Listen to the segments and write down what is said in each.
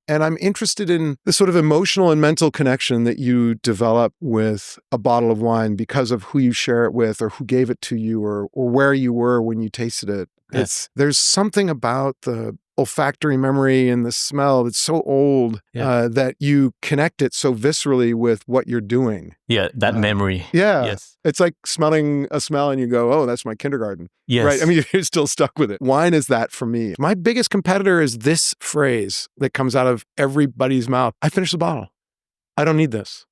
And I'm interested in the sort of emotional and mental connection that you develop with a bottle of wine because of who you share it with or who gave it to you or where you were when you tasted it. Yeah. There's something about the olfactory memory and the smell that's so old that you connect it so viscerally with what you're doing. Yeah, that memory. Yeah. Yes. It's like smelling a smell and you go, oh, that's my kindergarten. Yes. Right? I mean, you're still stuck with it. Wine is that for me. My biggest competitor is this phrase that comes out of everybody's mouth. I finished the bottle. I don't need this.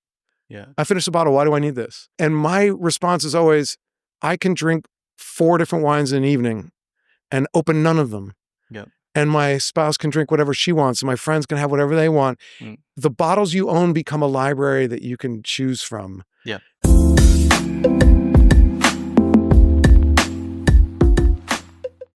Yeah. I finished the bottle. Why do I need this? And my response is always, I can drink 4 different wines in an evening and open none of them. Yeah. And my spouse can drink whatever she wants, and my friends can have whatever they want. The bottles you own become a library that you can choose from. Yeah.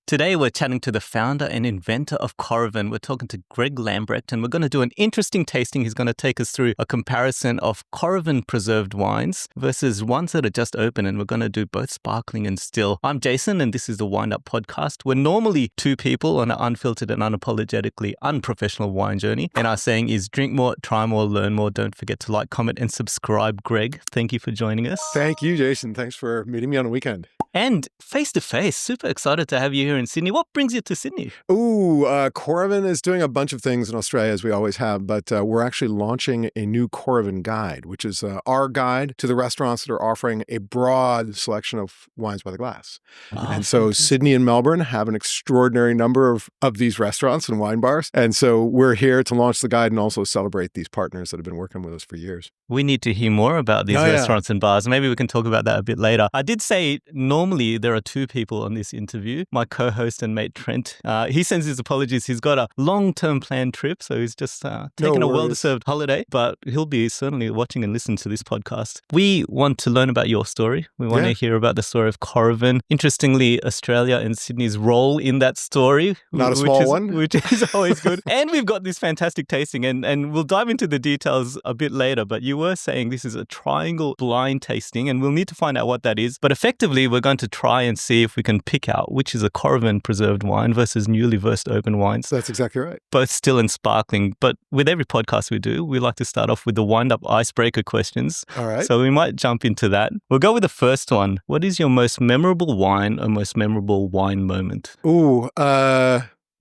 Today, we're chatting to the founder and inventor of Coravin. We're talking to Greg Lambrecht, and we're going to do an interesting tasting. He's going to take us through a comparison of Coravin preserved wines versus ones that are just open, and we're going to do both sparkling and still. I'm Jason, and this is the Wind Up Podcast. We're normally 2 people on an unfiltered and unapologetically unprofessional wine journey, and our saying is drink more, try more, learn more. Don't forget to like, comment, and subscribe. Greg, thank you for joining us. Thank you, Jason. Thanks for meeting me on a weekend. And face-to-face, super excited to have you here in Sydney. What brings you to Sydney? Coravin is doing a bunch of things in Australia, as we always have, but we're actually launching a new Coravin guide, which is our guide to the restaurants that are offering a broad selection of wines by the glass. And so Sydney and Melbourne have an extraordinary number of these restaurants and wine bars. And so we're here to launch the guide and also celebrate these partners that have been working with us for years. We need to hear more about these restaurants and bars. Maybe we can talk about that a bit later. I did say normally there are 2 people on this interview. My co-host and mate Trent, he sends his apologies. He's got a long-term planned trip, so he's just taking a well-deserved holiday, but he'll be certainly watching and listening to this podcast. We want to learn about your story. We want to hear about the story of Coravin. Interestingly, Australia and Sydney's role in that story. Not a small one. Which is always good. And we've got this fantastic tasting, and we'll dive into the details a bit later, but you were saying this is a triangle blind tasting, and we'll need to find out what that is. But effectively, we're going to try and see if we can pick out which is a Coravin preserved wine versus newly versed open wines. That's exactly right. Both still and sparkling. But with every podcast we do, we like to start off with the wind-up icebreaker questions. All right. So we might jump into that. We'll go with the first one. What is your most memorable wine or most memorable wine moment?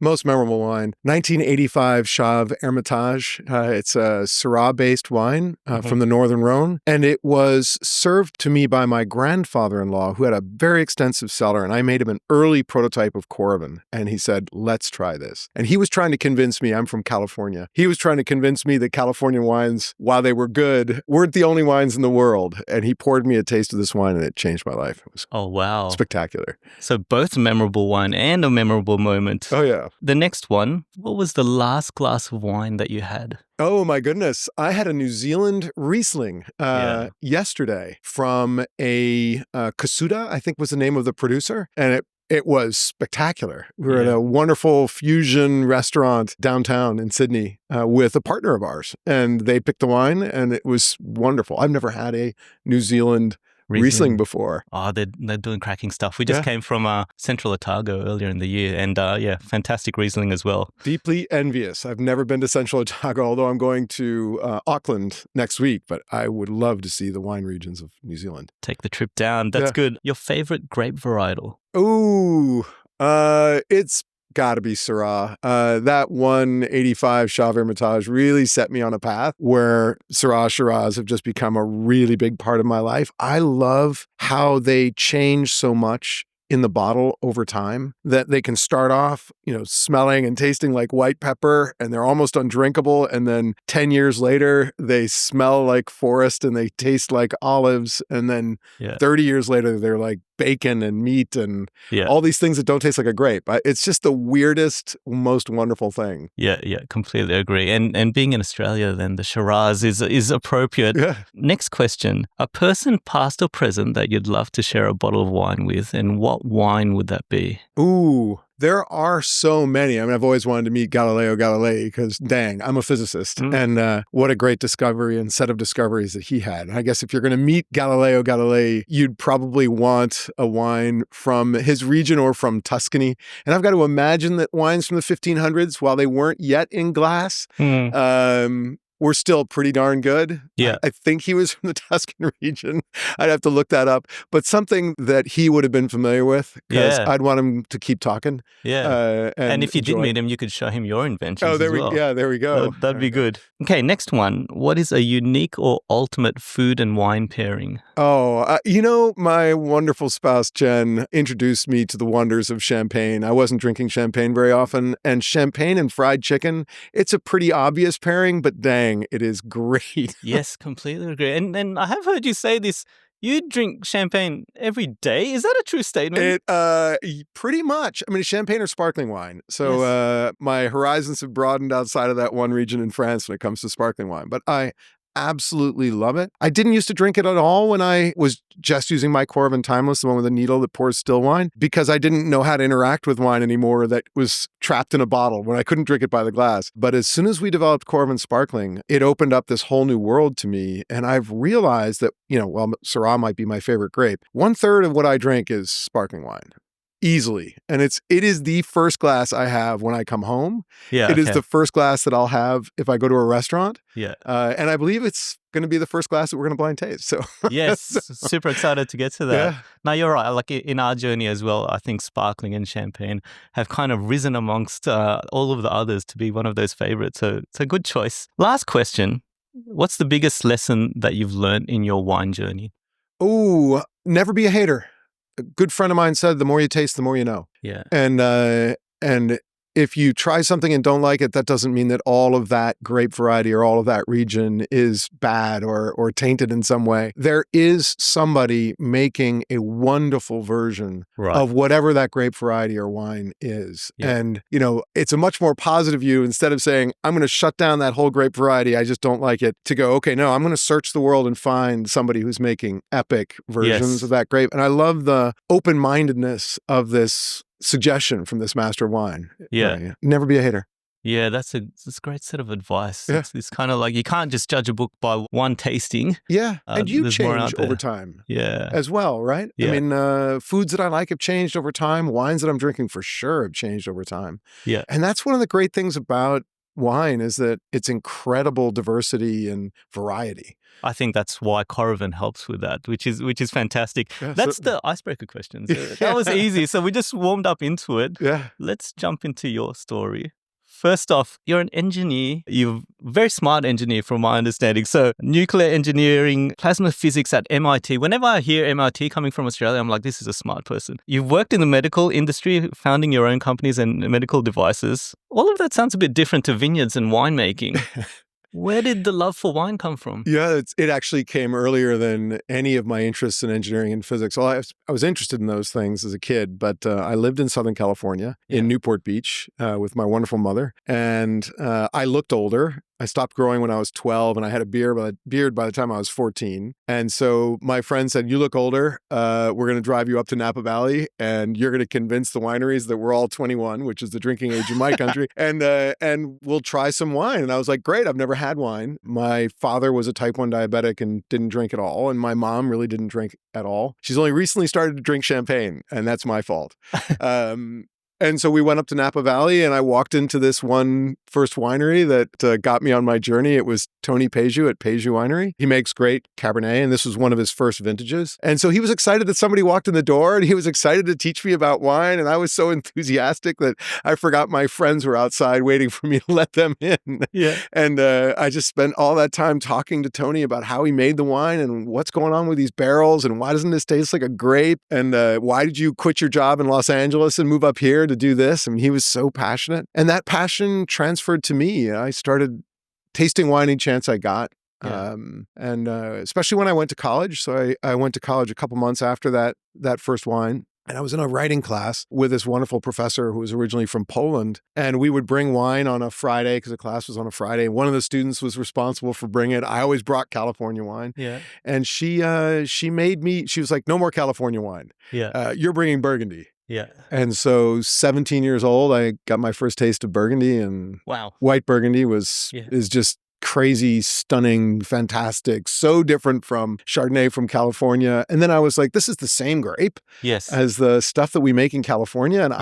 Most memorable wine, 1985 Chave Hermitage. It's a Syrah-based wine from the Northern Rhone. And it was served to me by my grandfather-in-law, who had a very extensive cellar. And I made him an early prototype of Coravin. And he said, let's try this. And he was trying to convince me, I'm from California. He was trying to convince me that California wines, while they were good, weren't the only wines in the world. And he poured me a taste of this wine and it changed my life. It was spectacular. So both a memorable wine and a memorable moment. Oh, yeah. The next one, what was the last glass of wine that you had? Oh, my goodness. I had a New Zealand Riesling yesterday from a Kasuda, I think was the name of the producer. And it was spectacular. We were at a wonderful fusion restaurant downtown in Sydney with a partner of ours. And they picked the wine and it was wonderful. I've never had a New Zealand Riesling before. Oh, they're doing cracking stuff. We just came from Central Otago earlier in the year, and fantastic Riesling as well. Deeply envious. I've never been to Central Otago, although I'm going to Auckland next week, but I would love to see the wine regions of New Zealand. Take the trip down. That's good. Your favorite grape varietal? Ooh, it's got to be Syrah. That 185 Chave Hermitage really set me on a path where Syrah Shiraz have just become a really big part of my life. I love how they change so much in the bottle over time, that they can start off, smelling and tasting like white pepper and they're almost undrinkable. And then 10 years later, they smell like forest and they taste like olives. And then 30 years later, they're like bacon and meat and all these things that don't taste like a grape. It's just the weirdest, most wonderful thing. Yeah, completely agree. And being in Australia, then the Shiraz is appropriate. Yeah. Next question. A person past or present that you'd love to share a bottle of wine with, and what wine would that be? Ooh, There are so many. I mean, I've always wanted to meet Galileo Galilei because, dang, I'm a physicist. And what a great discovery and set of discoveries that he had. I guess if you're going to meet Galileo Galilei, you'd probably want a wine from his region or from Tuscany. And I've got to imagine that wines from the 1500s, while they weren't yet in glass, were still pretty darn good. Yeah. I think he was from the Tuscan region. I'd have to look that up. But something that he would have been familiar with, because I'd want him to keep talking. Yeah. And if you did enjoy. meet him, you could show him your inventions Oh, there as we well. yeah, there we go. That'd be good. Okay, next one. What is a unique or ultimate food and wine pairing? Oh, my wonderful spouse, Jen, introduced me to the wonders of champagne. I wasn't drinking champagne very often. And champagne and fried chicken, it's a pretty obvious pairing, but dang, it is great. Yes, completely agree. And I have heard you say this. You drink champagne every day. Is that a true statement? Pretty much. I mean, champagne or sparkling wine. So my horizons have broadened outside of that one region in France when it comes to sparkling wine. But I absolutely love it. I didn't used to drink it at all when I was just using my Coravin Timeless, the one with the needle that pours still wine, because I didn't know how to interact with wine anymore that was trapped in a bottle when I couldn't drink it by the glass. But as soon as we developed Coravin Sparkling, it opened up this whole new world to me. And I've realized that, while Syrah might be my favorite grape, 1/3 of what I drink is sparkling wine. Easily. And it is the first glass I have when I come home. Yeah. It is the first glass that I'll have if I go to a restaurant. Yeah. And I believe it's going to be the first glass that we're going to blind taste. So yes, super excited to get to that. Yeah. Now, you're right. Like in our journey as well, I think sparkling and champagne have kind of risen amongst all of the others to be one of those favorites. So it's a good choice. Last question. What's the biggest lesson that you've learned in your wine journey? Oh, never be a hater. A good friend of mine said, the more you taste, the more you know. Yeah. And if you try something and don't like it, that doesn't mean that all of that grape variety or all of that region is bad or tainted in some way. There is somebody making a wonderful version of whatever that grape variety or wine is. Yeah. And, it's a much more positive view instead of saying, I'm going to shut down that whole grape variety, I just don't like it, to go, okay, no, I'm going to search the world and find somebody who's making epic versions of that grape. And I love the open-mindedness of this suggestion from this master of wine. Yeah. Never be a hater. Yeah, that's a great set of advice. Yeah. It's kind of like you can't just judge a book by one tasting. Yeah, and you change over time as well, right? Yeah. I mean, foods that I like have changed over time. Wines that I'm drinking for sure have changed over time. Yeah. And that's one of the great things about wine is that it's incredible diversity and variety. I think that's why Coravin helps with that, which is fantastic. Yeah, that's the icebreaker questions. That was easy. So we just warmed up into it. Yeah. Let's jump into your story. First off, you're an engineer. You're a very smart engineer from my understanding. So nuclear engineering, plasma physics at MIT. Whenever I hear MIT coming from Australia, I'm like, this is a smart person. You've worked in the medical industry, founding your own companies and medical devices. All of that sounds a bit different to vineyards and winemaking. Where did the love for wine come from? Yeah, it actually came earlier than any of my interests in engineering and physics. Well, I was interested in those things as a kid, but I lived in Southern California, in Newport Beach, with my wonderful mother. And I looked older. I stopped growing when I was 12, and I had a beard by the time I was 14. And so my friend said, you look older. We're going to drive you up to Napa Valley, and you're going to convince the wineries that we're all 21, which is the drinking age in my country, and we'll try some wine. And I was like, great, I've never had wine. My father was a type 1 diabetic and didn't drink at all, and my mom really didn't drink at all. She's only recently started to drink champagne, and that's my fault. And so we went up to Napa Valley, and I walked into this one first winery that got me on my journey. It was Tony Peju at Peju Winery. He makes great Cabernet, and this was one of his first vintages. And so he was excited that somebody walked in the door, and he was excited to teach me about wine. And I was so enthusiastic that I forgot my friends were outside waiting for me to let them in. Yeah. And I just spent all that time talking to Tony about how he made the wine and what's going on with these barrels and why doesn't this taste like a grape? And why did you quit your job in Los Angeles and move up here to do this? I mean, he was so passionate. And that passion transferred to me. I started tasting wine any chance I got. Yeah. And especially when I went to college. So I went to college a couple months after that first wine. And I was in a writing class with this wonderful professor who was originally from Poland. And we would bring wine on a Friday because the class was on a Friday. And one of the students was responsible for bringing it. I always brought California wine. Yeah. And she made me, she was like, no more California wine. Yeah. You're bringing Burgundy. Yeah. And so 17 years old, I got my first taste of Burgundy, and Wow. white Burgundy is just crazy, stunning, fantastic, so different from Chardonnay from California. And then I was like, this is the same grape as the stuff that we make in California. And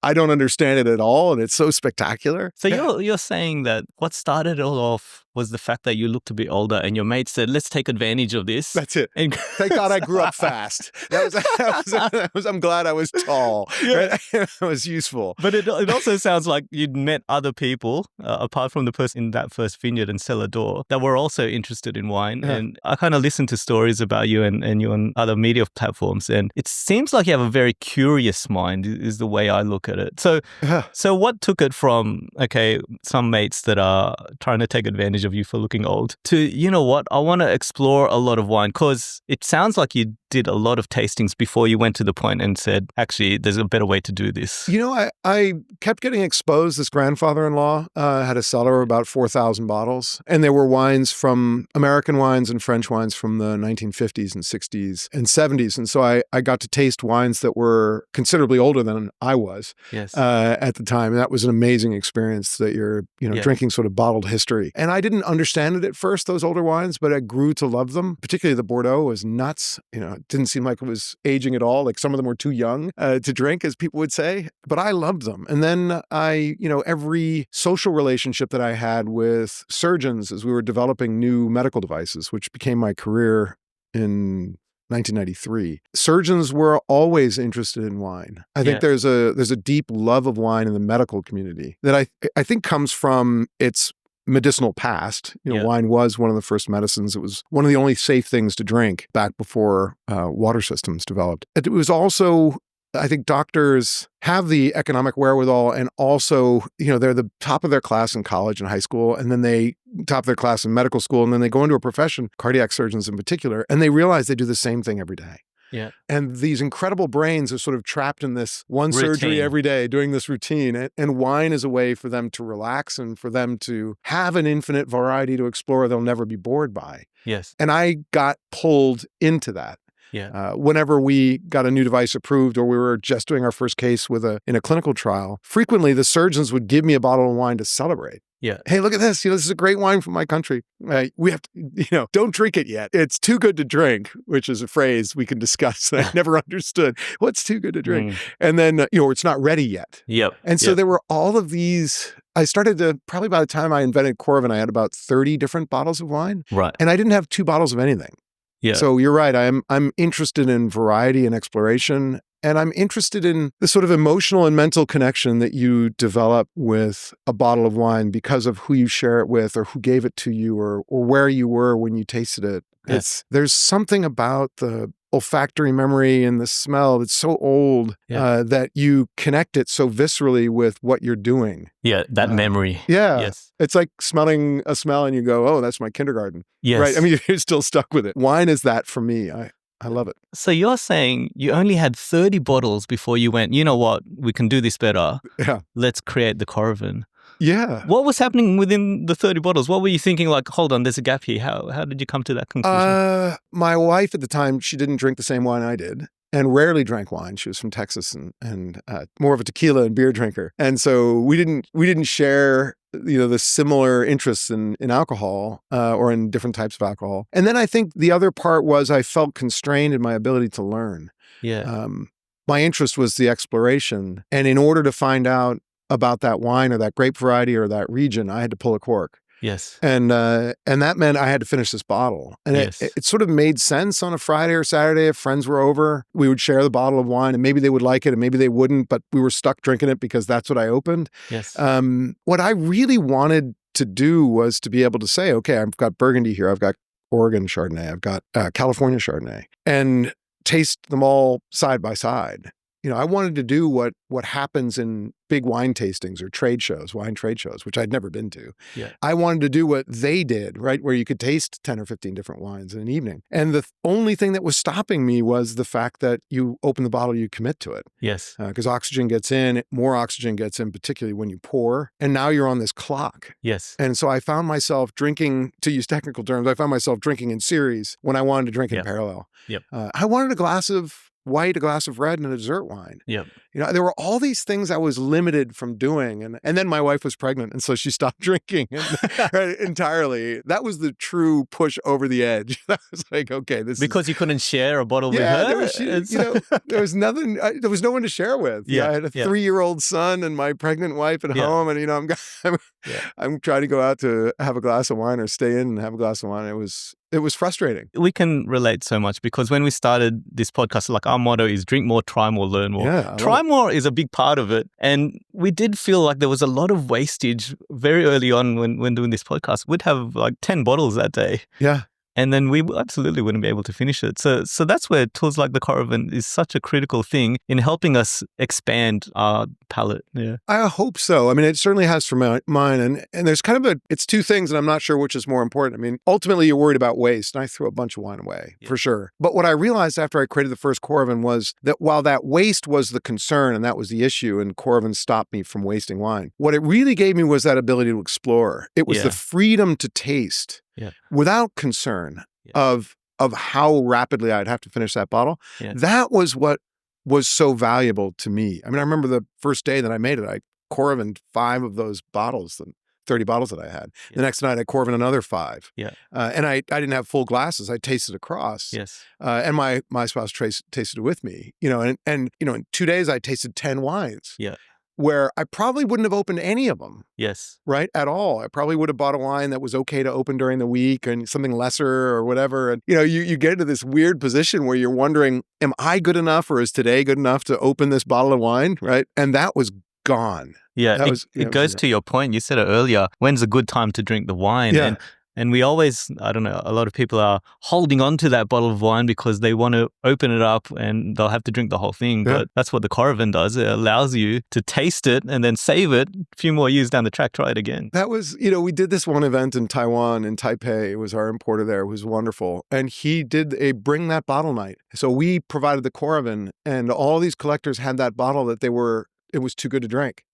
I don't understand it at all. And it's so spectacular. So you're saying that what started it all off was the fact that you looked a bit older and your mate said, let's take advantage of this. That's it. And thank God I grew up fast. I'm glad I was tall. Yeah. It was useful. But it also sounds like you'd met other people, apart from the person in that first vineyard and cellar door, that were also interested in wine. Yeah. And I kind of listened to stories about you and you on other media platforms. And it seems like you have a very curious mind is the way I look at it. So what took it from, okay, some mates that are trying to take advantage of you for looking old to, you know what, I want to explore a lot of wine, because it sounds like you did a lot of tastings before you went to the point and said, actually, there's a better way to do this. You know, I kept getting exposed. This grandfather-in-law had a cellar of about 4,000 bottles, and there were wines from American wines and French wines from the 1950s and 60s and 70s. And so I got to taste wines that were considerably older than I was at the time. And that was an amazing experience, that you're drinking sort of bottled history. And I didn't understand it at first, those older wines, but I grew to love them. Particularly the Bordeaux was nuts. It didn't seem like it was aging at all. Like some of them were too young to drink, as people would say, but I loved them. And then every social relationship that I had with surgeons as we were developing new medical devices, which became my career in 1993. Surgeons were always interested in wine. I think there's a deep love of wine in the medical community that I think comes from its medicinal past. Wine was one of the first medicines. It was one of the only safe things to drink back before water systems developed. It was also, I think, doctors have the economic wherewithal, and also, they're the top of their class in college and high school, and then they top of their class in medical school, and then they go into a profession, cardiac surgeons in particular, and they realize they do the same thing every day. Yeah. And these incredible brains are sort of trapped in this one surgery every day, doing this routine. And wine is a way for them to relax and for them to have an infinite variety to explore they'll never be bored by. Yes. And I got pulled into that. Yeah. Whenever we got a new device approved, or we were just doing our first case in a clinical trial, frequently the surgeons would give me a bottle of wine to celebrate. Yeah. Hey, look at this. This is a great wine from my country. We have to, don't drink it yet. It's too good to drink, which is a phrase we can discuss that I never understood. What's too good to drink? And then, it's not ready yet. Yep. And so there were all of these. I started to, probably by the time I invented Coravin, I had about 30 different bottles of wine. Right. And I didn't have 2 bottles of anything. Yeah. So you're right. I'm interested in variety and exploration. And I'm interested in the sort of emotional and mental connection that you develop with a bottle of wine because of who you share it with, or who gave it to you, or where you were when you tasted it. Yes. There's something about the olfactory memory and the smell that's so old that you connect it so viscerally with what you're doing. Yeah, that memory. Yeah. Yes. It's like smelling a smell and you go, oh, that's my kindergarten. Yes. Right? I mean, you're still stuck with it. Wine is that for me. I love it. So you're saying you only had 30 bottles before you went, you know what, we can do this better. Yeah. Let's create the Coravin. Yeah. What was happening within the 30 bottles? What were you thinking, like, hold on, there's a gap here? How did you come to that conclusion? My wife at the time, she didn't drink the same wine I did, and rarely drank wine. She was from Texas and more of a tequila and beer drinker. And so we didn't share the similar interests in alcohol or in different types of alcohol. And then I think the other part was I felt constrained in my ability to learn. Yeah. My interest was the exploration. And in order to find out about that wine or that grape variety or that region, I had to pull a cork. Yes. And that meant I had to finish this bottle. And it sort of made sense on a Friday or Saturday if friends were over. We would share the bottle of wine, and maybe they would like it and maybe they wouldn't, but we were stuck drinking it because that's what I opened. Yes. What I really wanted to do was to be able to say, okay, I've got Burgundy here, I've got Oregon Chardonnay, I've got California Chardonnay, and taste them all side by side. I wanted to do what happens in big wine tastings or wine trade shows, which I'd never been to. Yeah. I wanted to do what they did, right? Where you could taste 10 or 15 different wines in an evening. And the only thing that was stopping me was the fact that you open the bottle, you commit to it. Yes. Because oxygen gets in, more oxygen gets in, particularly when you pour. And now you're on this clock. Yes. And so I found myself drinking, to use technical terms, I found myself drinking in series when I wanted to drink in parallel. Yep. I wanted a glass of white, a glass of red, and a dessert wine. Yep. There were all these things I was limited from doing. And then my wife was pregnant, and so she stopped drinking entirely. That was the true push over the edge. That was like, okay, because you couldn't share a bottle with her? There was nothing, there was no one to share with. I had a 3-year-old son and my pregnant wife at home, and I'm trying to go out to have a glass of wine or stay in and have a glass of wine. It was frustrating. We can relate so much because when we started this podcast, like our motto is drink more, try more, learn more. Yeah, try more is a big part of it. And we did feel like there was a lot of wastage very early on when doing this podcast. We'd have like 10 bottles that day. Yeah. And then we absolutely wouldn't be able to finish it. So that's where tools like the Coravin is such a critical thing in helping us expand our palate. Yeah, I hope so. I mean, it certainly has for mine. And there's kind of it's two things, and I'm not sure which is more important. I mean, ultimately, you're worried about waste, and I threw a bunch of wine away, for sure. But what I realized after I created the first Coravin was that while that waste was the concern and that was the issue, and Coravin stopped me from wasting wine, what it really gave me was that ability to explore. It was the freedom to taste. Without concern of how rapidly I'd have to finish that bottle. That was what was so valuable to me. I mean, I remember the first day that I made it, I Coravined 5 of those bottles, the 30 bottles that I had. The next night I Coravined another 5. And I didn't have full glasses. I tasted across. And my spouse tasted it with me. And in 2 days I tasted 10 wines. Where I probably wouldn't have opened any of them. Right? At all. I probably would have bought a wine that was okay to open during the week and something lesser or whatever. And, you get into this weird position where you're wondering, am I good enough or is today good enough to open this bottle of wine? Right? And that was gone. It goes to your point. You said it earlier. When's a good time to drink the wine? And we always, I don't know, a lot of people are holding on to that bottle of wine because they want to open it up and they'll have to drink the whole thing. But that's what the Coravin does. It allows you to taste it and then save it. A few more years down the track, try it again. That was, we did this one event in Taiwan, in Taipei. It was our importer there. It was wonderful. And he did a bring that bottle night. So we provided the Coravin, and all these collectors had that bottle that it was too good to drink.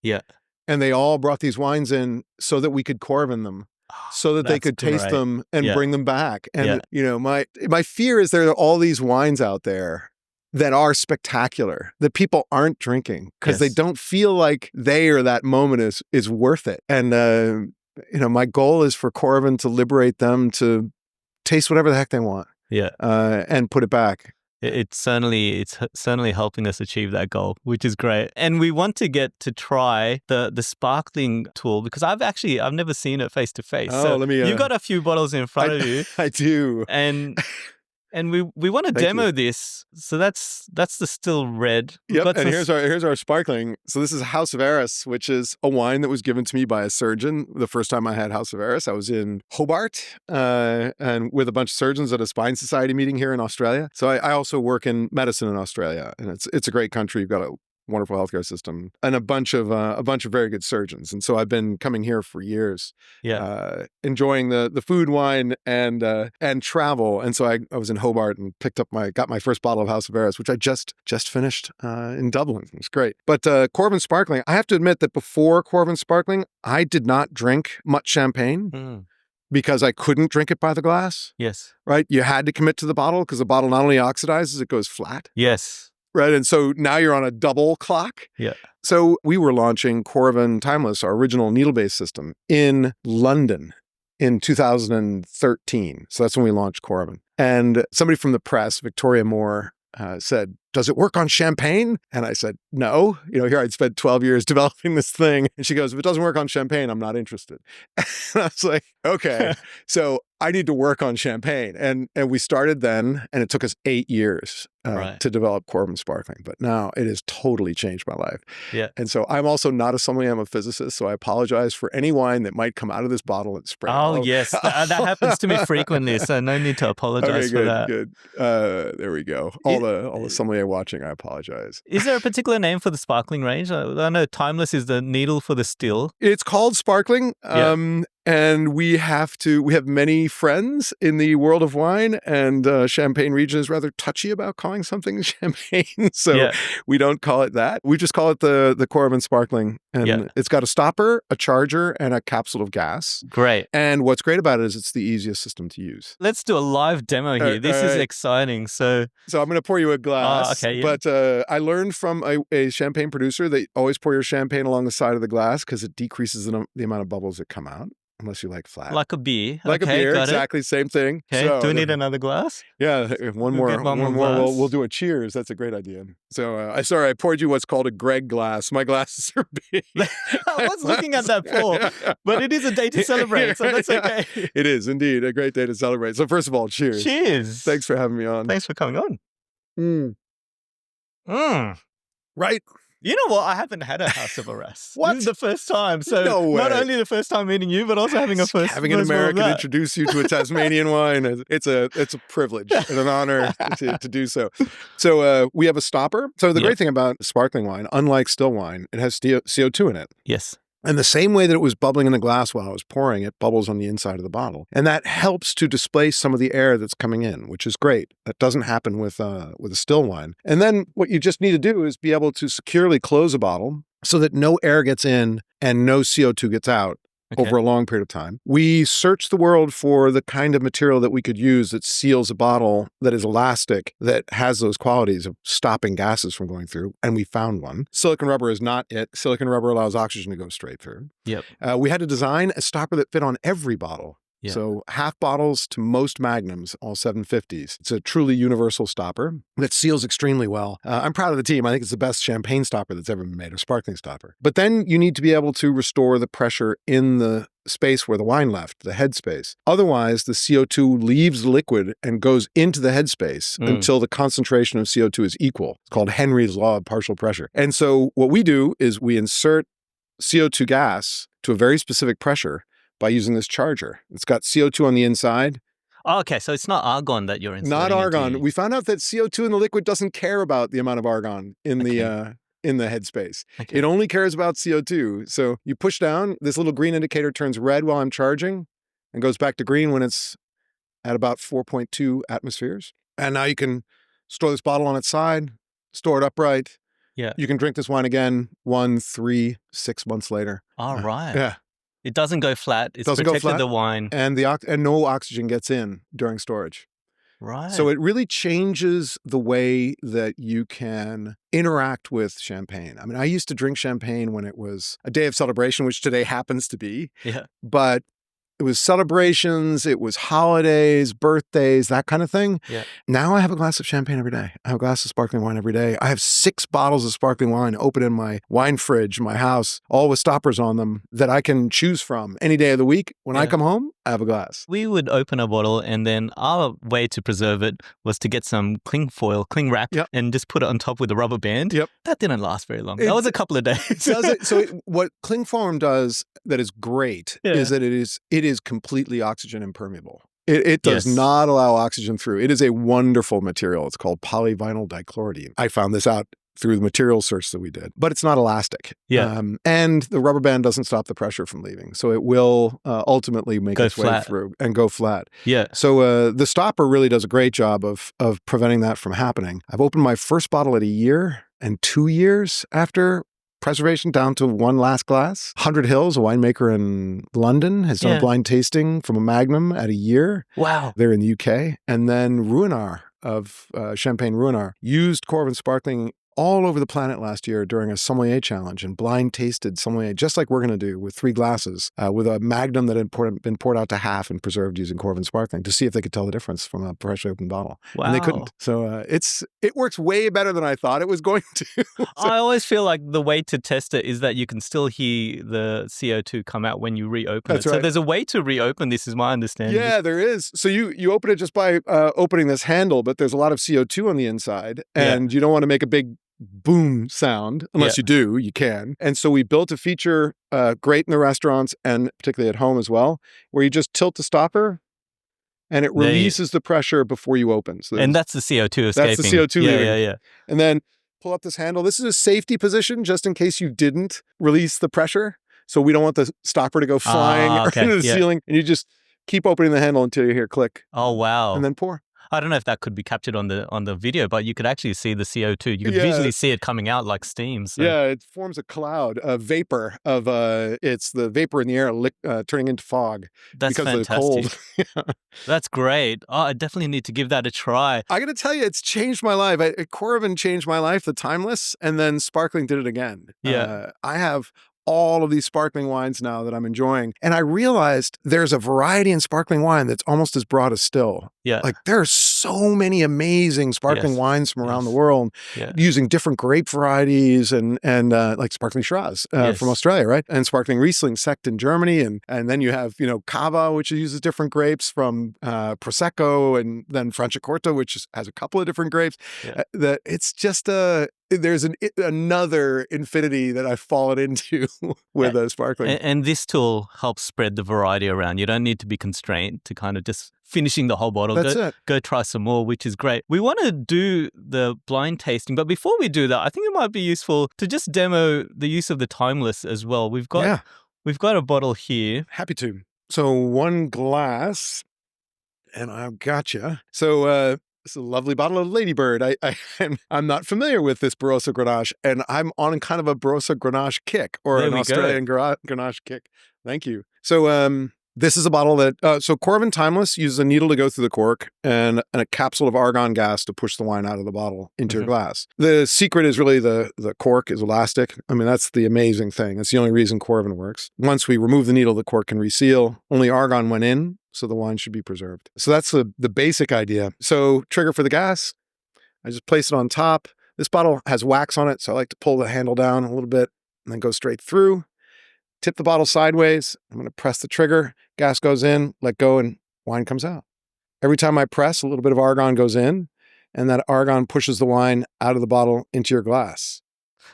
And they all brought these wines in so that we could Coravin them. So that they could taste them and bring them back. And, my fear is there are all these wines out there that are spectacular, that people aren't drinking because they don't feel like they or that moment is worth it. And, my goal is for Coravin to liberate them to taste whatever the heck they want. And put it back. It's certainly helping us achieve that goal, which is great. And we want to get to try the sparkling tool because I've never seen it face to face. Oh, let me. You've got a few bottles in front of you. I do. And we want to demo this. So that's the still red. Yep. And here's our sparkling. So this is House of Arras, which is a wine that was given to me by a surgeon. The first time I had House of Arras, I was in Hobart and with a bunch of surgeons at a spine society meeting here in Australia. So I also work in medicine in Australia, and it's a great country. You've got a wonderful healthcare system and a bunch of very good surgeons. And so I've been coming here for years, enjoying the food, wine, and travel. And so I was in Hobart and got my first bottle of House of Arras, which I just finished in Dublin. It was great. But Coravin Sparkling, I have to admit that before Coravin Sparkling, I did not drink much champagne. Because I couldn't drink it by the glass. Right? You had to commit to the bottle because the bottle not only oxidizes, it goes flat. Right. And so now you're on a double clock. So we were launching Coravin Timeless, our original needle-based system, in London in 2013. So that's when we launched Coravin. And somebody from the press, Victoria Moore, said, "Does it work on champagne?" And I said, "No. Here I'd spent 12 years developing this thing." And she goes, "If it doesn't work on champagne, I'm not interested." And I was like, okay. So I need to work on champagne. And we started then, and it took us 8 years to develop Coravin Sparkling. But now it has totally changed my life. And so I'm also not a sommelier, I'm a physicist. So I apologize for any wine that might come out of this bottle and spray. Oh, yes. That happens to me frequently. So no need to apologize for that. Good. There we go. All the sommelier watching, I apologize. Is there a particular name for the sparkling range? I know Timeless is the needle for the still. It's called Sparkling. And we have many friends in the world of wine, and Champagne region is rather touchy about calling calling something champagne. So Yeah. we don't call it that. We just call it the Coravin sparkling. And it's got a stopper, a charger, and a capsule of gas. Great. And what's great about it is it's the easiest system to use. Let's do a live demo here. This is exciting. So I'm going to pour you a glass. Okay, yeah. But I learned from a champagne producer that always pour your champagne along the side of the glass because it decreases the amount of bubbles that come out. Unless you like flat. Like a beer. Like a beer, exactly. Same thing. Okay. So, do we need another glass? Yeah, one more. We'll do a cheers. That's a great idea. So, I poured you what's called a Greg glass. My glasses are big. I was looking at that pour, but it is a day to celebrate, so that's okay. It is indeed a great day to celebrate. So, first of all, cheers. Cheers. Thanks for having me on. Thanks for coming on. Right. You know what? I haven't had a House of Arrest. What? This is the first time. So No way. Not only the first time meeting you, but also having an American introduce you to a Tasmanian wine. It's a privilege and an honor to do so. So we have a stopper. So the great thing about sparkling wine, unlike still wine, it has CO2 in it. Yes. And the same way that it was bubbling in the glass while I was pouring, it bubbles on the inside of the bottle. And that helps to displace some of the air that's coming in, which is great. That doesn't happen with a still wine. And then what you just need to do is be able to securely close a bottle so that no air gets in and no CO2 gets out. Over a long period of time. We searched the world for the kind of material that we could use that seals a bottle that is elastic, that has those qualities of stopping gases from going through, and we found one. Silicon rubber is not it. Silicon rubber allows oxygen to go straight through. Yep. We had to design a stopper that fit on every bottle. Yeah. So half bottles to most magnums, all 750s. It's a truly universal stopper that seals extremely well. I'm proud of the team. I think it's the best champagne stopper that's ever been made, a sparkling stopper. But then you need to be able to restore the pressure in the space where the wine left, the head space. Otherwise, the CO2 leaves the liquid and goes into the head space until the concentration of CO2 is equal. It's called Henry's law of partial pressure. And so what we do is we insert CO2 gas to a very specific pressure by using this charger. It's got CO2 on the inside. Oh, okay, so it's not argon that you're inserting. Not argon. We found out that CO2 in the liquid doesn't care about the amount of argon in the headspace. Okay. It only cares about CO2. So you push down, this little green indicator turns red while I'm charging and goes back to green when it's at about 4.2 atmospheres. And now you can store this bottle on its side, store it upright. Yeah. You can drink this wine again 1, 3, 6 months later. All right. Yeah. It doesn't go flat. It's doesn't protected go flat, the wine. And no oxygen gets in during storage. Right. So it really changes the way that you can interact with champagne. I mean, I used to drink champagne when it was a day of celebration, which today happens to be. Yeah. But it was celebrations, it was holidays, birthdays, that kind of thing. Yeah. Now I have a glass of champagne every day. I have a glass of sparkling wine every day. I have 6 bottles of sparkling wine open in my wine fridge, my house, all with stoppers on them that I can choose from any day of the week. When I come home, I have a glass. We would open a bottle and then our way to preserve it was to get some cling wrap and just put it on top with a rubber band. Yep. That didn't last very long. That was a couple of days. What cling foam does that is great is that it is completely oxygen impermeable. It does not allow oxygen through. It is a wonderful material. It's called polyvinyl dichlorodine. I found this out through the material search that we did, but it's not elastic. Yeah. And the rubber band doesn't stop the pressure from leaving. So it will ultimately make its way through and go flat. Yeah. So the stopper really does a great job of preventing that from happening. I've opened my first bottle at 1 year and 2 years after preservation down to one last glass. 100 Hills, a winemaker in London, has done a blind tasting from a Magnum at 1 year. Wow. They're in the UK. And then Ruinart of Champagne Ruinart used Coravin Sparkling all over the planet last year during a sommelier challenge and blind tasted sommelier, just like we're going to do with 3 glasses with a Magnum that had been poured out to half and preserved using Coravin Sparkling to see if they could tell the difference from a freshly opened bottle. Wow. And they couldn't. So it works way better than I thought it was going to. I always feel like the way to test it is that you can still hear the CO2 come out when you reopen it. Right. So there's a way to reopen this, is my understanding. Yeah, there is. So you open it just by opening this handle, but there's a lot of CO2 on the inside, and you don't want to make a big boom sound. Unless you do, you can. And so we built a feature great in the restaurants and particularly at home as well, where you just tilt the stopper and it releases the pressure before you open. So and that's the CO2 escaping. That's the CO2 leaving. Yeah. And then pull up this handle. This is a safety position just in case you didn't release the pressure. So we don't want the stopper to go flying into the ceiling. And you just keep opening the handle until you hear click. Oh, wow. And then pour. I don't know if that could be captured on the video, but you could actually see the CO2. You could Yeah. visually see it coming out like steam. So. Yeah, it forms a cloud, a vapor of it's the vapor in the air turning into fog That's because fantastic. of the cold. That's great. Oh, I definitely need to give that a try. I got to tell you, it's changed my life. Coravin changed my life, the timeless, and then sparkling did it again. Yeah. I have all of these sparkling wines now that I'm enjoying. And I realized there's a variety in sparkling wine that's almost as broad as still. Yeah. Like there are so many amazing sparkling wines from around the world using different grape varieties and like sparkling Shiraz from Australia, right? And sparkling Riesling sect in Germany. And then you have, Cava, which uses different grapes from Prosecco, and then Franciacorta, which has a couple of different grapes. That it's just there's another infinity that I've fallen into with sparkling. And this tool helps spread the variety around. You don't need to be constrained to kind of just finishing the whole bottle. That's it. Go try some more, which is great. We want to do the blind tasting, but before we do that, I think it might be useful to just demo the use of the timeless as well. We've got a bottle here. Happy to. So one glass, and I've got you. So it's a lovely bottle of Ladybird. I'm not familiar with this Barossa Grenache, and I'm on kind of a Barossa Grenache kick, or an Australian Grenache kick. Thank you. So this is a bottle that, so Coravin Timeless uses a needle to go through the cork and a capsule of argon gas to push the wine out of the bottle into your glass. The secret is really the cork is elastic. I mean, that's the amazing thing. That's the only reason Coravin works. Once we remove the needle, the cork can reseal. Only argon went in, so the wine should be preserved. So that's the basic idea. So trigger for the gas, I just place it on top. This bottle has wax on it, so I like to pull the handle down a little bit and then go straight through. Tip the bottle sideways. I'm going to press the trigger. Gas goes in, let go, and wine comes out. Every time I press, a little bit of argon goes in, and that argon pushes the wine out of the bottle into your glass.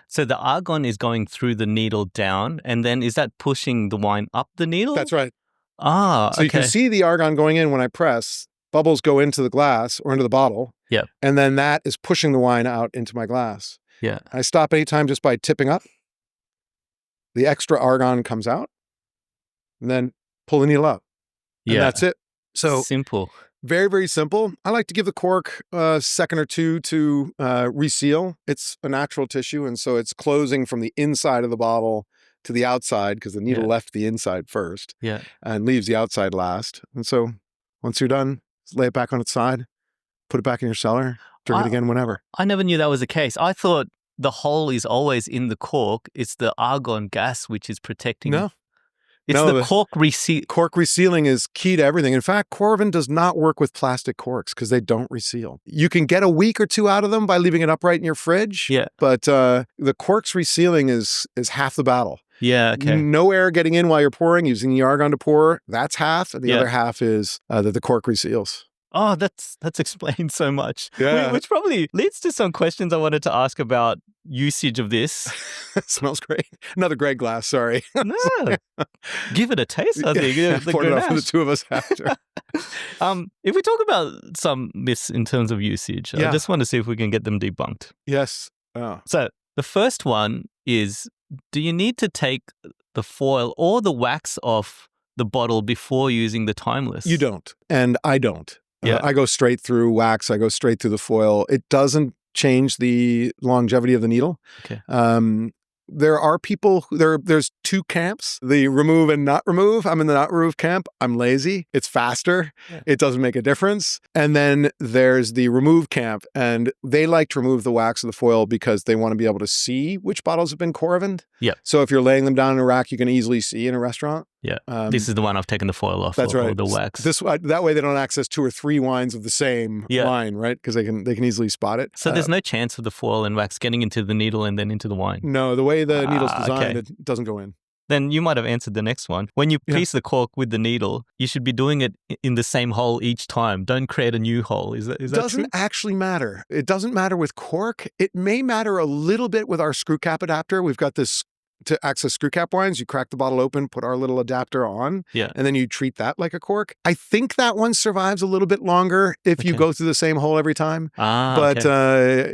So the argon is going through the needle down, and then is that pushing the wine up the needle? That's right. Ah, okay. So you can see the argon going in when I press. Bubbles go into the glass or into the bottle. Yeah. And then that is pushing the wine out into my glass. Yeah. I stop anytime just by tipping up. The extra argon comes out, and then pull the needle up. And that's it. So simple. Very, very simple. I like to give the cork a second or two to reseal. It's a natural tissue, and so it's closing from the inside of the bottle to the outside because the needle left the inside first and leaves the outside last. And so once you're done, lay it back on its side, put it back in your cellar, drink it again whenever. I never knew that was the case. I thought the hole is always in the cork. It's the argon gas which is protecting. No. It's the cork reseal. Cork resealing is key to everything. In fact, Coravin does not work with plastic corks because they don't reseal. You can get a week or two out of them by leaving it upright in your fridge. Yeah. But the cork's resealing is half the battle. Yeah, okay. No air getting in while you're pouring, using the argon to pour. That's half. And the other half is that the cork reseals. Oh, that's explained so much. Yeah. Which probably leads to some questions I wanted to ask about usage of this. It smells great. Another Greg glass, sorry. No. Give it a taste, I think. Pour it out for the two of us after. If we talk about some myths in terms of usage, I just want to see if we can get them debunked. Yes. Oh. So the first one is, do you need to take the foil or the wax off the bottle before using the timeless? You don't. And I don't. I go straight through wax. I go straight through the foil. It doesn't change the longevity of the needle. Okay. There are people, there's two camps, the remove and not remove. I'm in the not remove camp. I'm lazy. It's faster. Yeah. It doesn't make a difference. And then there's the remove camp, and they like to remove the wax of the foil because they want to be able to see which bottles have been Coravined. Yeah. So if you're laying them down in a rack, you can easily see in a restaurant. Yeah. This is the one I've taken the foil off. That's right. Or the wax. That way they don't access 2 or 3 wines of the same wine, right? Because they can easily spot it. So there's no chance of the foil and wax getting into the needle and then into the wine? No, the way the needle's designed, it doesn't go in. Then you might have answered the next one. When you piece the cork with the needle, you should be doing it in the same hole each time. Don't create a new hole. Is that true? It doesn't actually matter. It doesn't matter with cork. It may matter a little bit with our screw cap adapter. We've got this to access screw cap wines. You crack the bottle open, put our little adapter on, and then you treat that like a cork. I think that one survives a little bit longer if you go through the same hole every time. But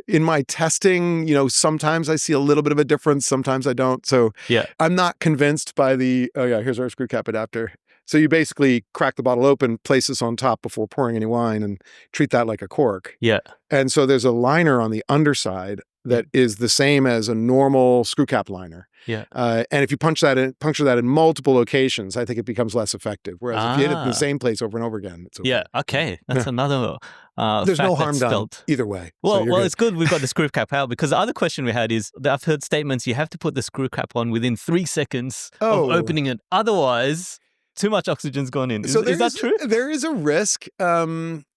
in my testing, sometimes I see a little bit of a difference. Sometimes I don't. So I'm not convinced by the, here's our screw cap adapter. So you basically crack the bottle open, place this on top before pouring any wine, and treat that like a cork. Yeah. And so there's a liner on the underside that is the same as a normal screw cap liner. Yeah. And if you puncture that in multiple locations, I think it becomes less effective. Whereas if you hit it in the same place over and over again, it's okay. Yeah. Okay. That's another There's fact no harm that's done spelt. either way. Well, it's good we've got the screw cap out, because the other question we had is that I've heard statements you have to put the screw cap on within 3 seconds of opening it. Otherwise, too much oxygen's gone in. Is that true? There is a risk.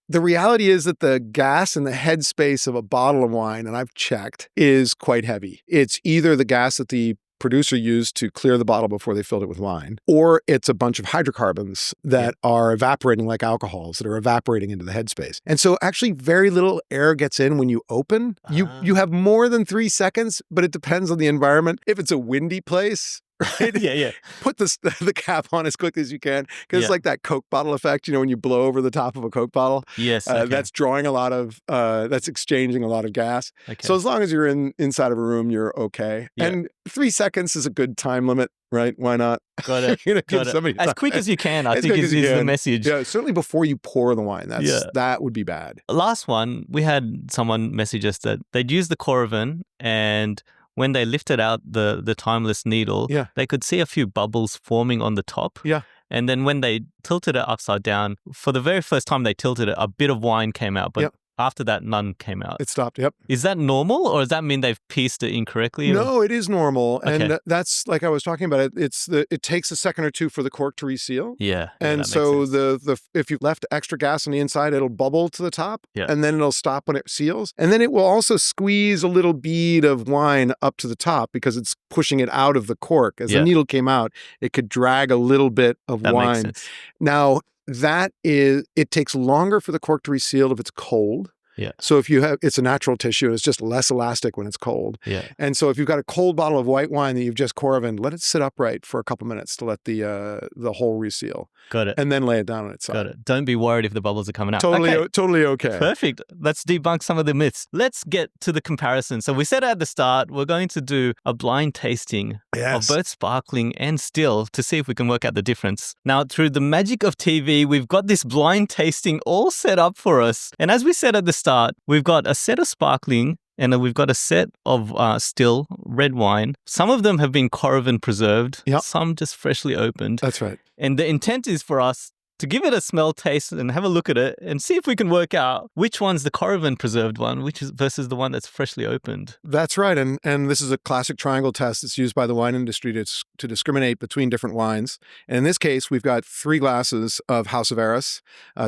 The reality is that the gas in the headspace of a bottle of wine, and I've checked, is quite heavy. It's either the gas that the producer used to clear the bottle before they filled it with wine, or it's a bunch of hydrocarbons that are evaporating like alcohols that are evaporating into the headspace. And so actually very little air gets in when you open. You have more than 3 seconds, but it depends on the environment. If it's a windy place, right? Yeah. Put the cap on as quickly as you can, because it's like that Coke bottle effect, when you blow over the top of a Coke bottle. Yes. That's drawing that's exchanging a lot of gas. Okay. So as long as you're inside of a room, you're okay. Yeah. And 3 seconds is a good time limit, right? Why not? Got it. Give somebody as time. quick as you can, I think is the message. Yeah, certainly before you pour the wine. That would be bad. Last one, we had someone message us that they'd use the Coravin, and when they lifted out the timeless needle, they could see a few bubbles forming on the top. Yeah. And then when they tilted it upside down, for the very first time they tilted it, a bit of wine came out. But after that, none came out. It stopped, yep. Is that normal, or does that mean they've pieced it incorrectly? No, it is normal. Okay. And that's, like I was talking about, it takes a second or two for the cork to reseal. Yeah. And so if you left extra gas on the inside, it'll bubble to the top, and then it'll stop when it seals. And then it will also squeeze a little bead of wine up to the top because it's pushing it out of the cork. As the needle came out, it could drag a little bit of that wine. Makes sense. Now, it takes longer for the cork to reseal if it's cold. Yeah. So it's a natural tissue, and it's just less elastic when it's cold. Yeah. And so if you've got a cold bottle of white wine that you've just Coravin, let it sit upright for a couple minutes to let the hole reseal. Got it. And then lay it down on its side. Got it. Don't be worried if the bubbles are coming out. Totally okay. Perfect. Let's debunk some of the myths. Let's get to the comparison. So we said at the start, we're going to do a blind tasting of both sparkling and still to see if we can work out the difference. Now, through the magic of TV, we've got this blind tasting all set up for us. And as we said at the start, we've got a set of sparkling and we've got a set of still red wine. Some of them have been Coravin preserved, some just freshly opened. That's right. And the intent is for us to give it a smell, taste, and have a look at it and see if we can work out which one's the Coravin preserved one, versus the one that's freshly opened. That's right. And this is a classic triangle test that's used by the wine industry to discriminate between different wines. And in this case, we've got 3 glasses of House of Arras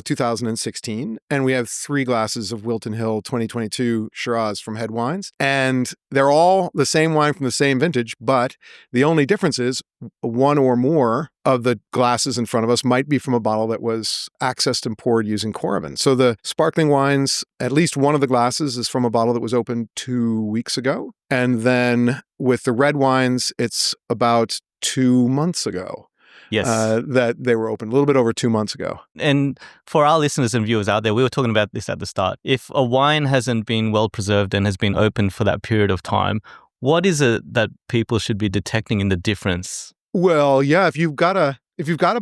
2016, and we have 3 glasses of Wilton Hill 2022 Shiraz from Head Wines. And they're all the same wine from the same vintage, but the only difference is one or more of the glasses in front of us might be from a bottle that was accessed and poured using Coravin. So the sparkling wines, at least one of the glasses is from a bottle that was opened 2 weeks ago. And then with the red wines, it's about 2 months ago. Yes. That they were open, a little bit over 2 months ago. And for our listeners and viewers out there, we were talking about this at the start. If a wine hasn't been well preserved and has been open for that period of time, what is it that people should be detecting in the difference? Well, yeah, if you've got a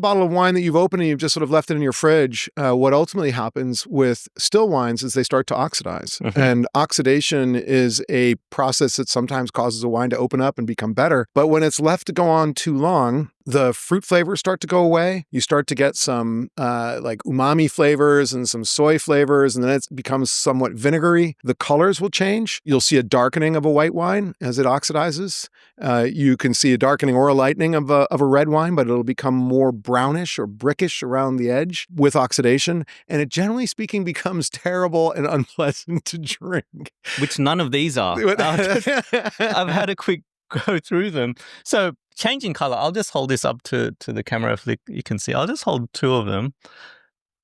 bottle of wine that you've opened and you've just sort of left it in your fridge, what ultimately happens with still wines is they start to oxidize. Mm-hmm. And oxidation is a process that sometimes causes a wine to open up and become better. But when it's left to go on too long, the fruit flavors start to go away. You start to get some like umami flavors and some soy flavors, and then it becomes somewhat vinegary. The colors will change. You'll see a darkening of a white wine as it oxidizes. You can see a darkening or a lightening of a red wine, but it'll become more brownish or brickish around the edge with oxidation. And it, generally speaking, becomes terrible and unpleasant to drink. Which none of these are. I've had a quick go through them. So changing color, I'll just hold this up to the camera if you can see. I'll just hold 2 of them.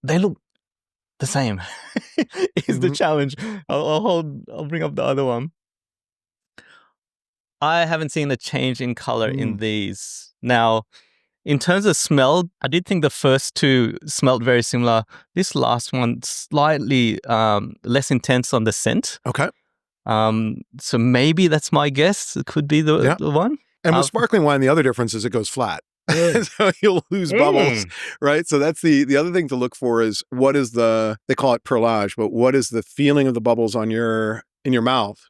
They look the same is the challenge. I'll bring up the other one. I haven't seen a change in color in these. Now, in terms of smell, I did think the first 2 smelled very similar. This last one, slightly less intense on the scent. Okay. So maybe that's my guess. It could be the one. And with sparkling wine, the other difference is it goes flat. So you'll lose bubbles, right? So that's the other thing to look for is what is they call it perlage, but what is the feeling of the bubbles in your mouth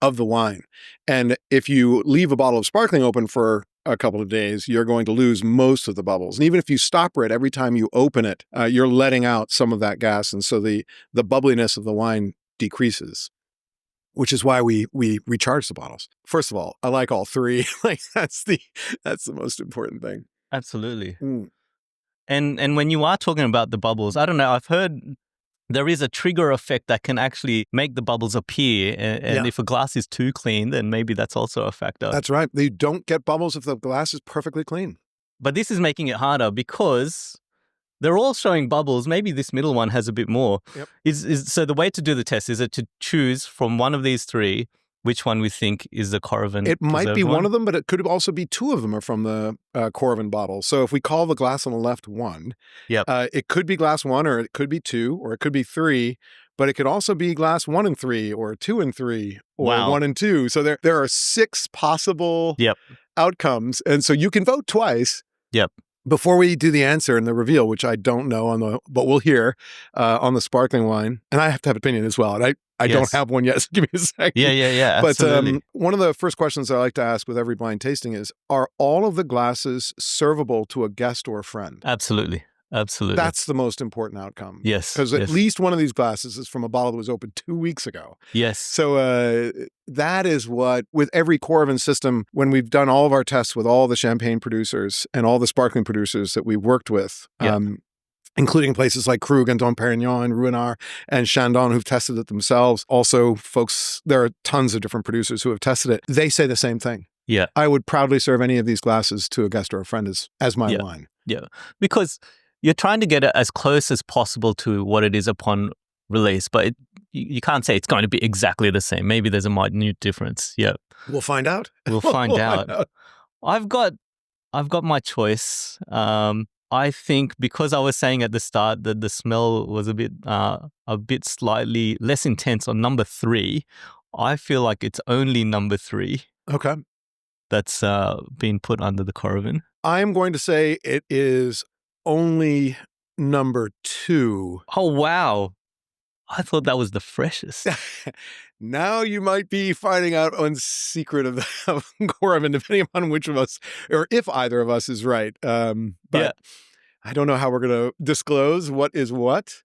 of the wine? And if you leave a bottle of sparkling open for a couple of days, you're going to lose most of the bubbles. And even if you stopper it every time you open it, you're letting out some of that gas. And so the bubbliness of the wine decreases, which is why we recharge the bottles. First of all, I like all three. Like that's the most important thing. Absolutely. And when you are talking about the bubbles, I don't know, I've heard there is a trigger effect that can actually make the bubbles appear. And if a glass is too clean, then maybe that's also a factor. That's right. You don't get bubbles if the glass is perfectly clean. But this is making it harder because they're all showing bubbles. Maybe this middle one has a bit more. So the way to do the test, is it to choose from one of these three which one we think is the Coravin? It might be one of them, but it could also be two of them are from the Coravin bottle. So if we call the glass on the left one, it could be glass one, or it could be two, or it could be three, but it could also be glass 1 and 3, or 2 and 3, or 1 and 2. So there are 6 possible outcomes. And so you can vote twice. Before we do the answer and the reveal, which I don't know but we'll hear on the sparkling wine, and I have to have an opinion as well. And I don't have one yet, so give me a second. Yeah, absolutely. But one of the first questions I like to ask with every blind tasting is, are all of the glasses servable to a guest or a friend? Absolutely. That's the most important outcome. Yes. Because at least one of these glasses is from a bottle that was opened 2 weeks ago. Yes. So that is what, with every Coravin system, when we've done all of our tests with all the champagne producers and all the sparkling producers that we've worked with, including places like Krug and Dom Perignon and Ruinart and Chandon who've tested it themselves. Also, folks, there are tons of different producers who have tested it. They say the same thing. Yeah. I would proudly serve any of these glasses to a guest or a friend as my wine. Yeah. Because you're trying to get it as close as possible to what it is upon release, but you can't say it's going to be exactly the same. Maybe there's a minute difference. Yeah. We'll find out. We'll find out. I've got my choice. I think because I was saying at the start that the smell was a bit slightly less intense on number 3, I feel like it's only number 3. Okay. That's been put under the Coravin. I'm going to say it is only number 2. Oh, wow. I thought that was the freshest. Now you might be finding out one secret of Coravin, depending upon which of us, or if either of us is right. But I don't know how we're going to disclose what is what.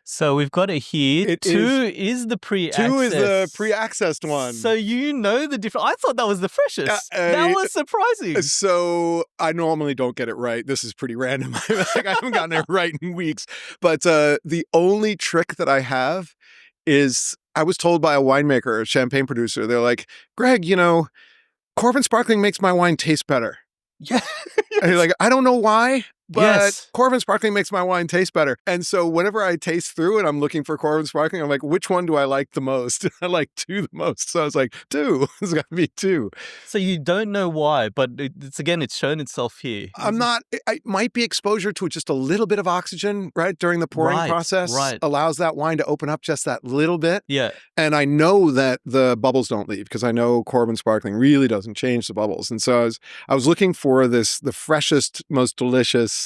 So we've got it here. 2 is the pre-access. 2 is the pre-accessed one. So you know the difference. I thought that was the freshest. That was surprising. So I normally don't get it right. This is pretty random. I haven't gotten it right in weeks. But the only trick that I have is I was told by a winemaker, a champagne producer, they're like, Greg, Coravin Sparkling makes my wine taste better. Yeah. And you're like, I don't know why, but Coravin Sparkling makes my wine taste better. And so whenever I taste through it, I'm looking for Coravin Sparkling. I'm like, which one do I like the most? I like 2 the most. So I was like, 2. It's got to be 2. So you don't know why, but it's shown itself here. It might be exposure to just a little bit of oxygen, right? During the pouring process allows that wine to open up just that little bit. Yeah. And I know that the bubbles don't leave because I know Coravin Sparkling really doesn't change the bubbles. And so I was looking for the freshest, most delicious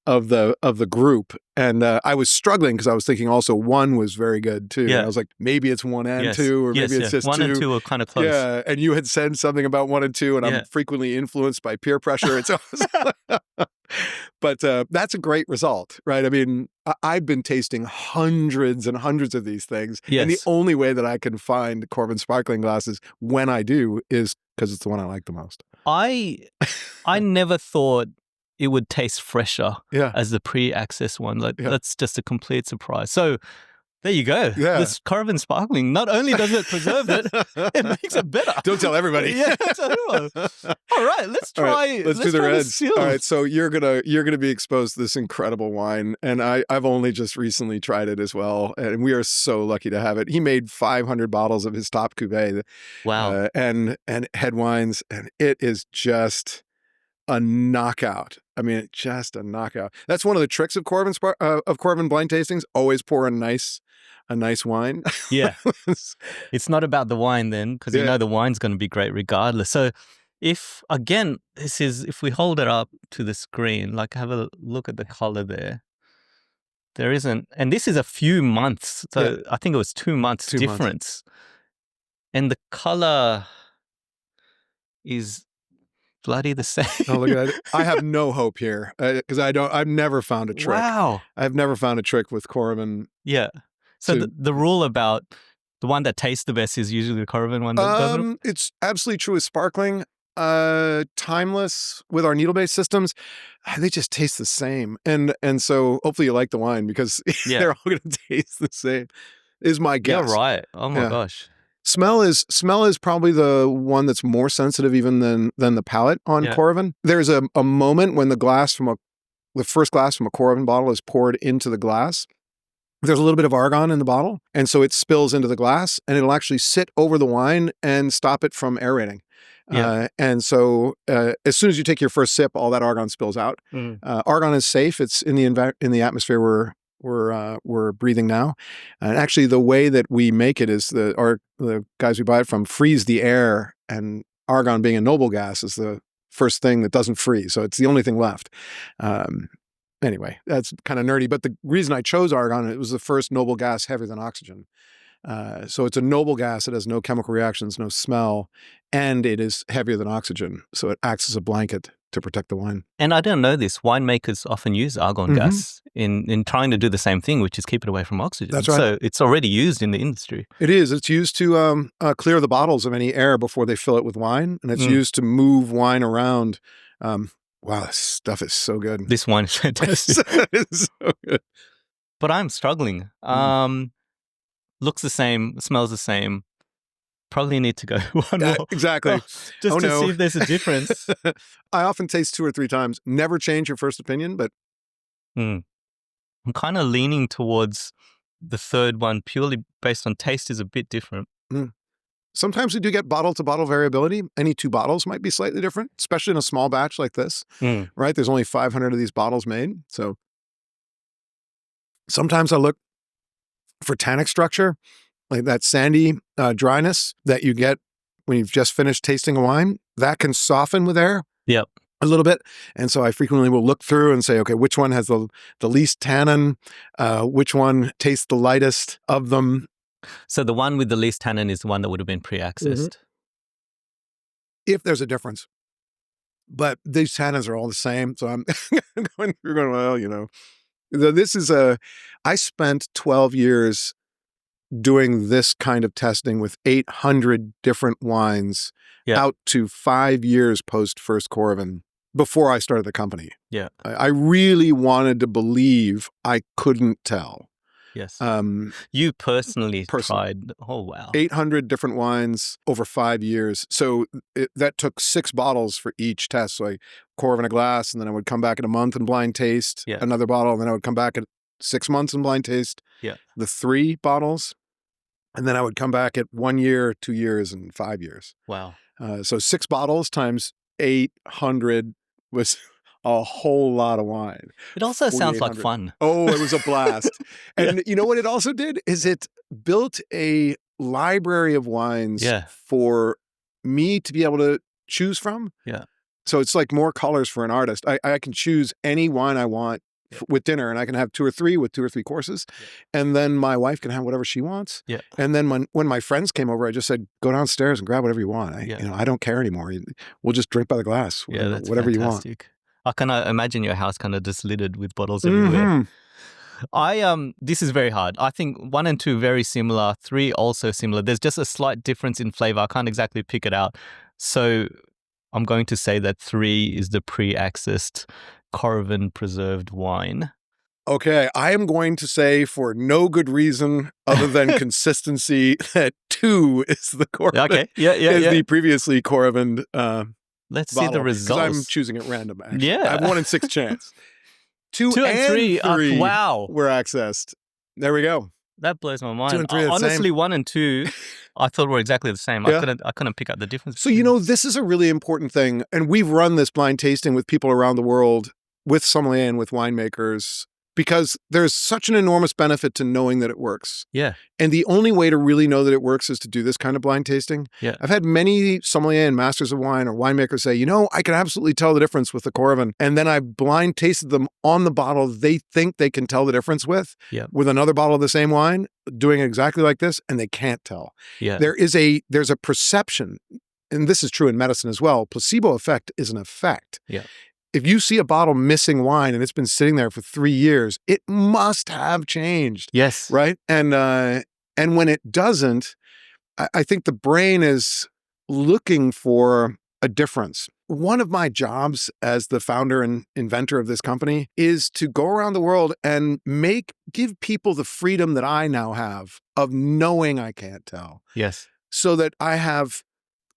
of the group, and I was struggling because I was thinking also 1 was very good too. And I was like, maybe it's 1 and 2, or maybe it's just 1 2. and 2 are kind of close. Yeah, and you had said something about 1 and 2, and I'm frequently influenced by peer pressure. It's but that's a great result, right? I mean, I've been tasting hundreds and hundreds of these things, and the only way that I can find Coravin Sparkling glasses when I do is because it's the one I like the most. I never thought it would taste fresher as the pre-access one. That's just a complete surprise. So there you go. Yeah. This Coravin Sparkling, not only does it preserve it, it makes it better. Don't tell everybody. Tell everyone. All right, let's try. Let's do the reds. All right, so you're gonna be exposed to this incredible wine, and I've only just recently tried it as well, and we are so lucky to have it. He made 500 bottles of his top cuvee. Wow. And head wines, and it is just a knockout. I mean, just a knockout. That's one of the tricks of Coravin blind tastings. Always pour a nice wine. Yeah. It's not about the wine then, because you know the wine's going to be great regardless. So if we hold it up to the screen, like have a look at the color there. There isn't, and this is a few months. So I think it was 2 months difference. And the color is bloody the same. Oh, look at that. I have no hope here because I've never found a trick. Wow. I've never found a trick with Coravin. Yeah. So the rule about the one that tastes the best is usually the Coravin one that doesn't? It's absolutely true with sparkling. Timeless with our needle-based systems, they just taste the same. And so hopefully you like the wine because they're all going to taste the same, is my guess. You're right. Oh my gosh. Smell is probably the one that's more sensitive even than the palate on Coravin. There's a moment when the first glass from a Coravin bottle is poured into the glass. There's a little bit of argon in the bottle, and so it spills into the glass, and it'll actually sit over the wine and stop it from aerating. And so as soon as you take your first sip, all that argon spills out. Argon is safe. It's in the atmosphere we're breathing now. And actually, the way that we make it is the guys we buy it from freeze the air, and argon, being a noble gas, is the first thing that doesn't freeze. So it's the only thing left. Anyway, that's kind of nerdy. But the reason I chose argon, it was the first noble gas heavier than oxygen. So it's a noble gas. It has no chemical reactions, no smell, and it is heavier than oxygen. So it acts as a blanket to protect the wine. And I didn't know this. Winemakers often use argon gas in trying to do the same thing, which is keep it away from oxygen. That's right. So it's already used in the industry. It is. It's used to clear the bottles of any air before they fill it with wine, and it's used to move wine around. Wow, this stuff is so good. This wine is fantastic. It's so good. But I'm struggling. Looks the same, smells the same. Probably need to go one more. Exactly. Just to see if there's a difference. I often taste 2 or 3 times. Never change your first opinion, but... I'm kind of leaning towards the third one purely based on taste is a bit different. Sometimes we do get bottle-to-bottle variability. Any 2 bottles might be slightly different, especially in a small batch like this, right? There's only 500 of these bottles made. So sometimes I look for tannic structure, like that sandy dryness that you get when you've just finished tasting a wine. That can soften with air a little bit. And so I frequently will look through and say, okay, which one has the least tannin? Which one tastes the lightest of them? So the one with the least tannin is the one that would have been pre-accessed? If there's a difference. But these tannins are all the same. So I'm going, well, you know, this is I spent 12 years doing this kind of testing with 800 different wines out to 5 years post first Coravin before I started the company. I really wanted to believe I couldn't tell. Yes. You personally tried, 800 different wines over 5 years. So that took 6 bottles for each test. So I Coravin a glass, and then I would come back in a month and blind taste another bottle, and then I would come back at 6 months and blind taste the 3 bottles. And then I would come back at 1 year, 2 years, and 5 years. Wow. So 6 bottles times 800 was a whole lot of wine. It also sounds like fun. Oh, it was a blast. And you know what it also did? Is it built a library of wines for me to be able to choose from. So it's like more colors for an artist. I can choose any wine I want with dinner, and I can have 2 or 3 with 2 or 3 courses. And then my wife can have whatever she wants. And then when my friends came over, I just said, go downstairs and grab whatever you want. I don't care anymore. We'll just drink by the glass, whatever you want. I can imagine your house kind of just littered with bottles everywhere. This is very hard. I think 1 and 2 very similar, 3 also similar. There's just a slight difference in flavor. I can't exactly pick it out. So I'm going to say that 3 is the pre-accessed Coravin preserved wine. Okay, I am going to say, for no good reason other than consistency, that 2 is the Coravin. Is the previously Coravin Let's bottle, see the results. I'm choosing at random, actually. I have 1 in 6 chance. 2 and 3 were accessed. There we go. That blows my mind. 2 and 3 are the honestly, same. 1 and 2, I thought were exactly the same. I couldn't pick up the difference. So, this is a really important thing. And we've run this blind tasting with people around the world, with sommelier and with winemakers, because there's such an enormous benefit to knowing that it works. Yeah. And the only way to really know that it works is to do this kind of blind tasting. Yeah. I've had many sommelier and masters of wine or winemakers say, I can absolutely tell the difference with the Coravin. And then I blind tasted them on the bottle they think they can tell the difference with another bottle of the same wine, doing exactly like this, and they can't tell. Yeah. There's a perception, and this is true in medicine as well. Placebo effect is an effect. Yeah. If you see a bottle missing wine and it's been sitting there for 3 years, it must have changed. Yes. Right? And when it doesn't, I think the brain is looking for a difference. One of my jobs as the founder and inventor of this company is to go around the world and give people the freedom that I now have of knowing I can't tell. Yes. So that I have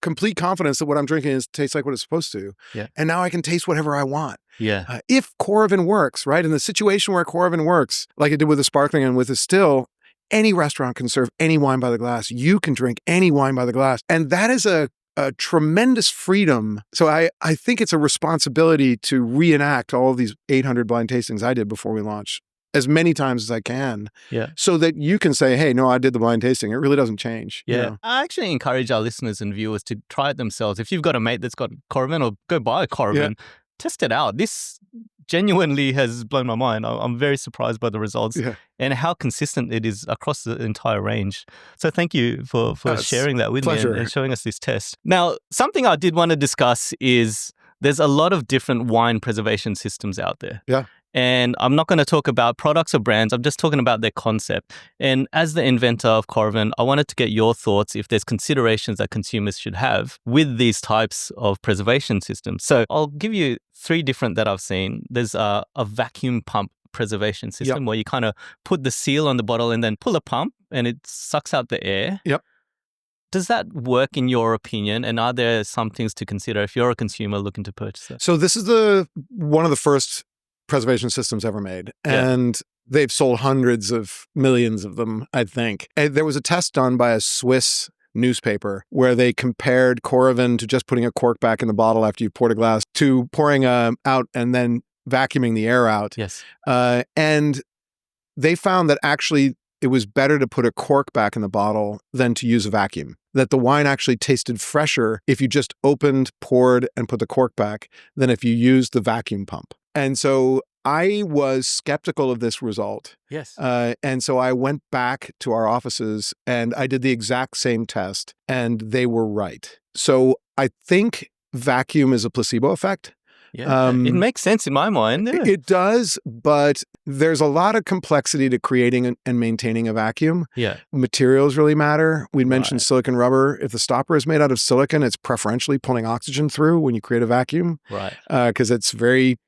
complete confidence that what I'm drinking tastes like what it's supposed to. Yeah. And now I can taste whatever I want. Yeah. If Coravin works, right? In the situation where Coravin works, like it did with the sparkling and with the still, any restaurant can serve any wine by the glass. You can drink any wine by the glass. And that is a tremendous freedom. So I think it's a responsibility to reenact all of these 800 blind tastings I did before we launched as many times as I can, so that you can say, hey, no, I did the blind tasting. It really doesn't change. Yeah. I actually encourage our listeners and viewers to try it themselves. If you've got a mate that's got Coravin, or go buy a Coravin, test it out. This genuinely has blown my mind. I'm very surprised by the results and how consistent it is across the entire range. So thank you for sharing that with me and showing us this test. Now, something I did want to discuss is there's a lot of different wine preservation systems out there. Yeah. And I'm not going to talk about products or brands. I'm just talking about their concept. And as the inventor of Coravin, I wanted to get your thoughts if there's considerations that consumers should have with these types of preservation systems. So I'll give you 3 different that I've seen. There's a vacuum pump preservation system where you kind of put the seal on the bottle and then pull a pump and it sucks out the air. Yep. Does that work in your opinion? And are there some things to consider if you're a consumer looking to purchase it? So this is one of the first preservation systems ever made. And they've sold hundreds of millions of them, I think. And there was a test done by a Swiss newspaper where they compared Coravin to just putting a cork back in the bottle after you poured a glass to pouring out and then vacuuming the air out. Yes. And they found that actually it was better to put a cork back in the bottle than to use a vacuum. That the wine actually tasted fresher if you just opened, poured, and put the cork back than if you used the vacuum pump. And so I was skeptical of this result. Yes. And so I went back to our offices and I did the exact same test and they were right. So I think vacuum is a placebo effect. Yeah, it makes sense in my mind. Yeah. It does, but there's a lot of complexity to creating and maintaining a vacuum. Yeah. Materials really matter. We mentioned silicon rubber. If the stopper is made out of silicon, it's preferentially pulling oxygen through when you create a vacuum. Right. Because it's very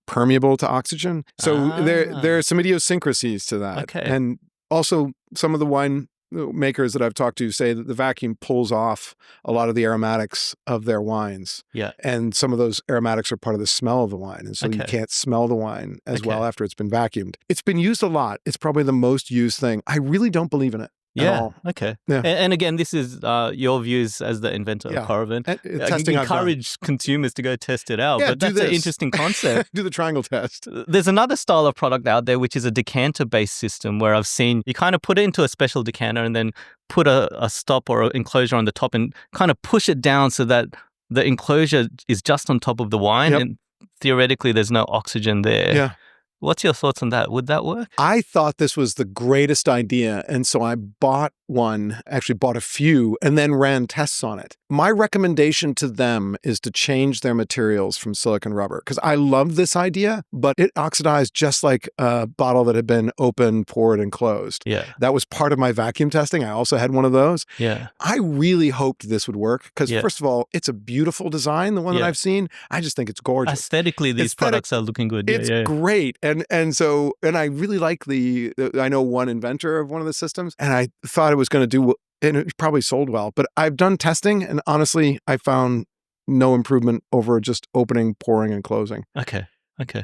permeable to oxygen. So there are some idiosyncrasies to that. Okay. And also some of the wine makers that I've talked to say that the vacuum pulls off a lot of the aromatics of their wines. Yeah. And some of those aromatics are part of the smell of the wine. And so you can't smell the wine as well after it's been vacuumed. It's been used a lot. It's probably the most used thing. I really don't believe in it. Yeah. Okay. Yeah. And again, this is your views as the inventor of Coravin. Testing encourage consumers to go test it out. Yeah, but that's an interesting concept. Do the triangle test. There's another style of product out there, which is a decanter-based system where I've seen you kind of put it into a special decanter and then put a stop or an enclosure on the top and kind of push it down so that the enclosure is just on top of the wine. And theoretically, there's no oxygen there. Yeah. What's your thoughts on that? Would that work? I thought this was the greatest idea. And so I bought a few, and then ran tests on it. My recommendation to them is to change their materials from silicon rubber because I love this idea, but it oxidized just like a bottle that had been opened, poured, and closed. Yeah. That was part of my vacuum testing. I also had one of those. Yeah. I really hoped this would work because first of all, it's a beautiful design, the one that I've seen. I just think it's gorgeous. Aesthetically, these products are looking good. It's great. And I really like I know one inventor of one of the systems, and I thought it was going to do, and it probably sold well, but I've done testing and honestly, I found no improvement over just opening, pouring, and closing. Okay.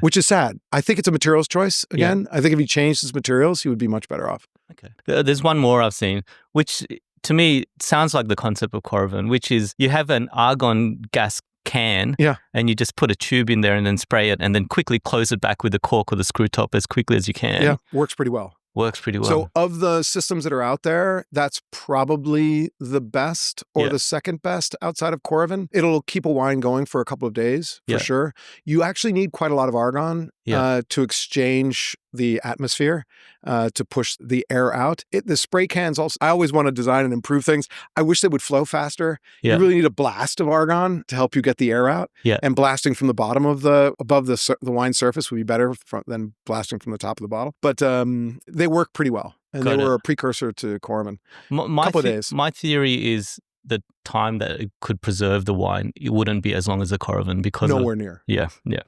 Which is sad. I think it's a materials choice again. I think if he changed his materials, he would be much better off. Okay. There's one more I've seen, which to me sounds like the concept of Coravin, which is you have an argon gas can, Yeah. and you just put a tube in there and then spray it and then quickly close it back with the cork or the screw top as quickly as you can. Yeah, works pretty well. Works pretty well. So of the systems that are out there, that's probably the best or the second best outside of Coravin. It'll keep a wine going for a couple of days, for sure. You actually need quite a lot of argon to exchange the atmosphere, to push the air out. The spray cans also, I always want to design and improve things. I wish they would flow faster. You really need a blast of argon to help you get the air out. And blasting from the bottom of above the wine surface would be better than blasting from the top of the bottle. But they work pretty well. And they were a precursor to Coravin. A couple of days. My theory is the time that it could preserve the wine, it wouldn't be as long as the Coravin because nowhere near.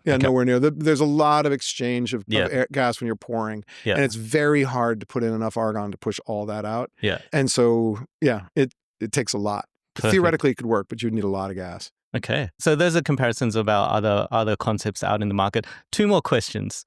Nowhere near. There's a lot of exchange of air, gas when you're pouring, and it's very hard to put in enough argon to push all that out. And so it takes a lot. Perfect. Theoretically, it could work, but you'd need a lot of gas. Okay. So those are comparisons about other concepts out in the market. 2 more questions.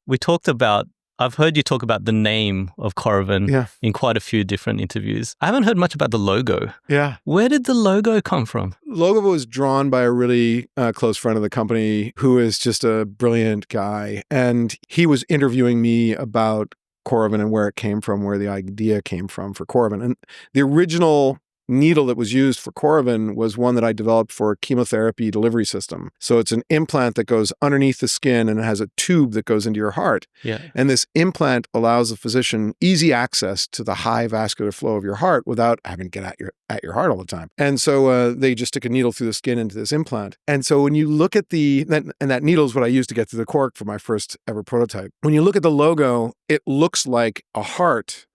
I've heard you talk about the name of Coravin in quite a few different interviews. I haven't heard much about the logo. Yeah. Where did the logo come from? Logo was drawn by a really close friend of the company who is just a brilliant guy. And he was interviewing me about Coravin and where it came from, where the idea came from for Coravin. And the original needle that was used for Coravin was one that I developed for a chemotherapy delivery system. So it's an implant that goes underneath the skin and it has a tube that goes into your heart. And this implant allows the physician easy access to the high vascular flow of your heart without having to get at your heart all the time. And so they just stick a needle through the skin into this implant. And so when you look at that needle is what I used to get to the cork for my first ever prototype. When you look at the logo, it looks like a heart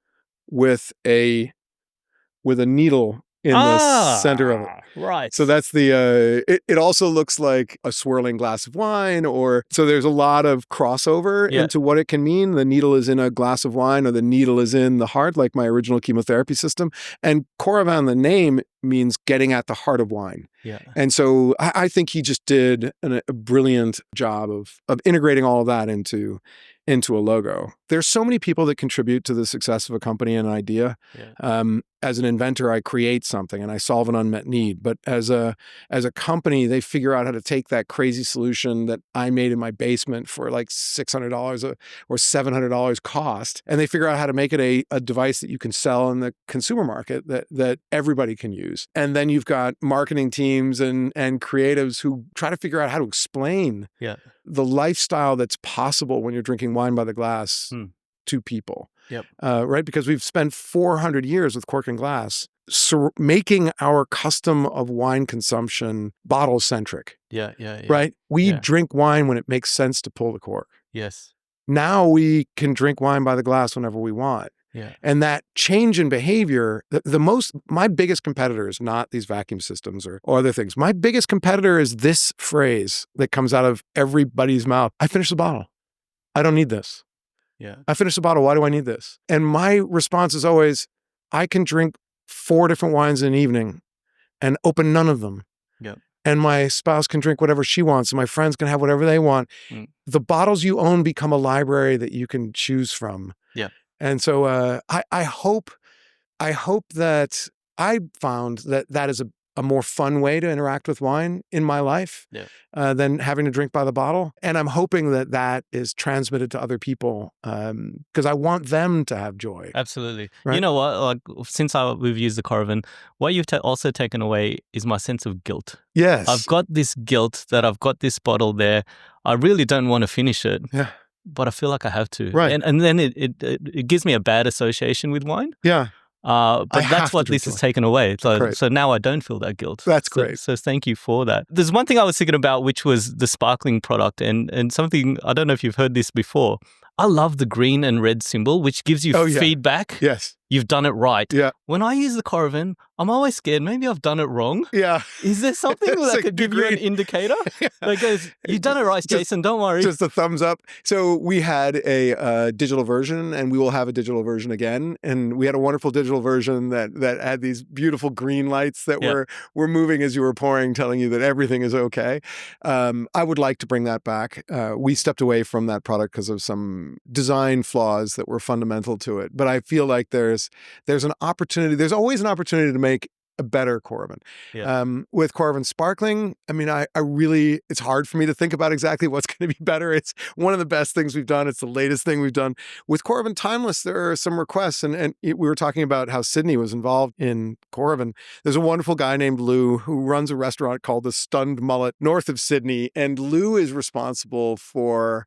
with a needle in the center of it. Right. So that's it also looks like a swirling glass of wine, so there's a lot of crossover into what it can mean. The needle is in a glass of wine or the needle is in the heart, like my original chemotherapy system. And Coravin, the name, means getting at the heart of wine. And so I think he just did a brilliant job of integrating all of that into a logo. There's so many people that contribute to the success of a company and an idea. As an inventor, I create something and I solve an unmet need. But as a company, they figure out how to take that crazy solution that I made in my basement for like $600 or $700 cost, and they figure out how to make it a device that you can sell in the consumer market that everybody can use. And then you've got marketing teams and creatives who try to figure out how to explain the lifestyle that's possible when you're drinking wine by the glass to people. Right? Because we've spent 400 years with cork and glass making our custom of wine consumption bottle-centric. Right? We drink wine when it makes sense to pull the cork. Now we can drink wine by the glass whenever we want. And that change in behavior, my biggest competitor is not these vacuum systems or other things. My biggest competitor is this phrase that comes out of everybody's mouth. I finished the bottle. I don't need this. I finished the bottle. Why do I need this? And my response is always, I can drink 4 different wines in an evening and open none of them. And my spouse can drink whatever she wants and my friends can have whatever they want. The bottles you own become a library that you can choose from. And so I hope that I found that is a more fun way to interact with wine in my life than having to drink by the bottle. And I'm hoping that is transmitted to other people because I want them to have joy. Absolutely. Right? You know what? Like, since we've used the Coravin, what you've also taken away is my sense of guilt. Yes. I've got this guilt that I've got this bottle there. I really don't want to finish it. But I feel like I have to. Right. And then it gives me a bad association with wine. But that's what this has taken away. So now I don't feel that guilt. That's great. So thank you for that. There's one thing I was thinking about, which was the sparkling product and something, I don't know if you've heard this before. I love the green and red symbol, which gives you feedback. Yes. You've done it right. Yeah. When I use the Coravin, I'm always scared. Maybe I've done it wrong. Yeah. Is there something that could give you an indicator? That goes, you've done it right, Jason. Don't worry. Just a thumbs up. So we had a digital version, and we will have a digital version again. And we had a wonderful digital version that had these beautiful green lights that were moving as you were pouring, telling you that everything is okay. I would like to bring that back. We stepped away from that product because of some design flaws that were fundamental to it. But I feel like there's an opportunity. There's always an opportunity to make a better Coravin. Yeah. With Coravin Sparkling, I mean, I really, it's hard for me to think about exactly what's going to be better. It's one of the best things we've done. It's the latest thing we've done. With Coravin Timeless, there are some requests, and we were talking about how Sydney was involved in Coravin. There's a wonderful guy named Lou who runs a restaurant called the Stunned Mullet north of Sydney, and Lou is responsible for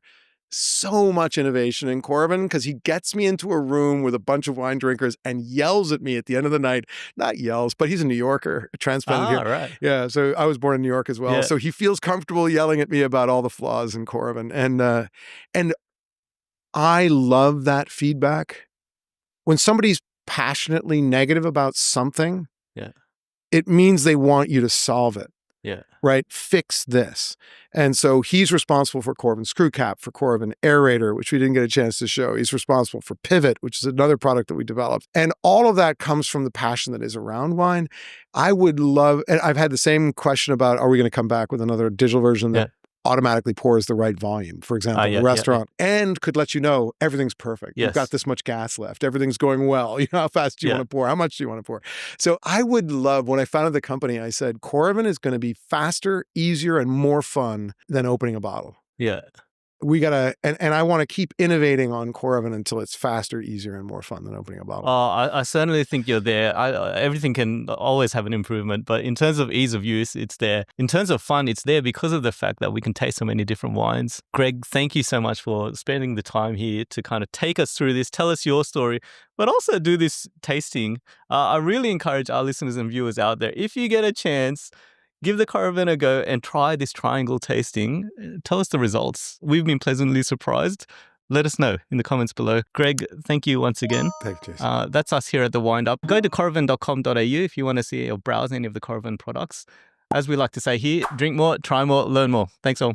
so much innovation in Coravin because he gets me into a room with a bunch of wine drinkers and yells at me at the end of the night. Not yells, but he's a New Yorker, transplanted here. Right. Yeah, so I was born in New York as well. Yeah. So he feels comfortable yelling at me about all the flaws in Coravin. And I love that feedback. When somebody's passionately negative about something, Yeah. it means they want you to solve it. Yeah. Right? Fix this. And so he's responsible for Coravin Screw Cap, for Coravin Aerator, which we didn't get a chance to show. He's responsible for Pivot, which is another product that we developed. And all of that comes from the passion that is around wine. I would love, and I've had the same question about, are we going to come back with another digital version that automatically pours the right volume, for example, in a restaurant, and could let you know everything's perfect. Yes. You've got this much gas left. Everything's going well. You know, how fast do you want to pour? How much do you want to pour? So I would love, when I founded the company, I said, Coravin is going to be faster, easier, and more fun than opening a bottle. Yeah. We got to, and I want to keep innovating on Coravin until it's faster, easier, and more fun than opening a bottle. I certainly think you're there. Everything can always have an improvement, but in terms of ease of use, it's there. In terms of fun, it's there because of the fact that we can taste so many different wines. Greg, thank you so much for spending the time here to kind of take us through this, tell us your story, but also do this tasting. I really encourage our listeners and viewers out there, if you get a chance, give the Coravin a go and try this triangle tasting. Tell us the results. We've been pleasantly surprised. Let us know in the comments below. Greg, thank you once again. Thank you, Jason. That's us here at The Wind Up. Go to coravin.com.au if you want to see or browse any of the Coravin products. As we like to say here, drink more, try more, learn more. Thanks all.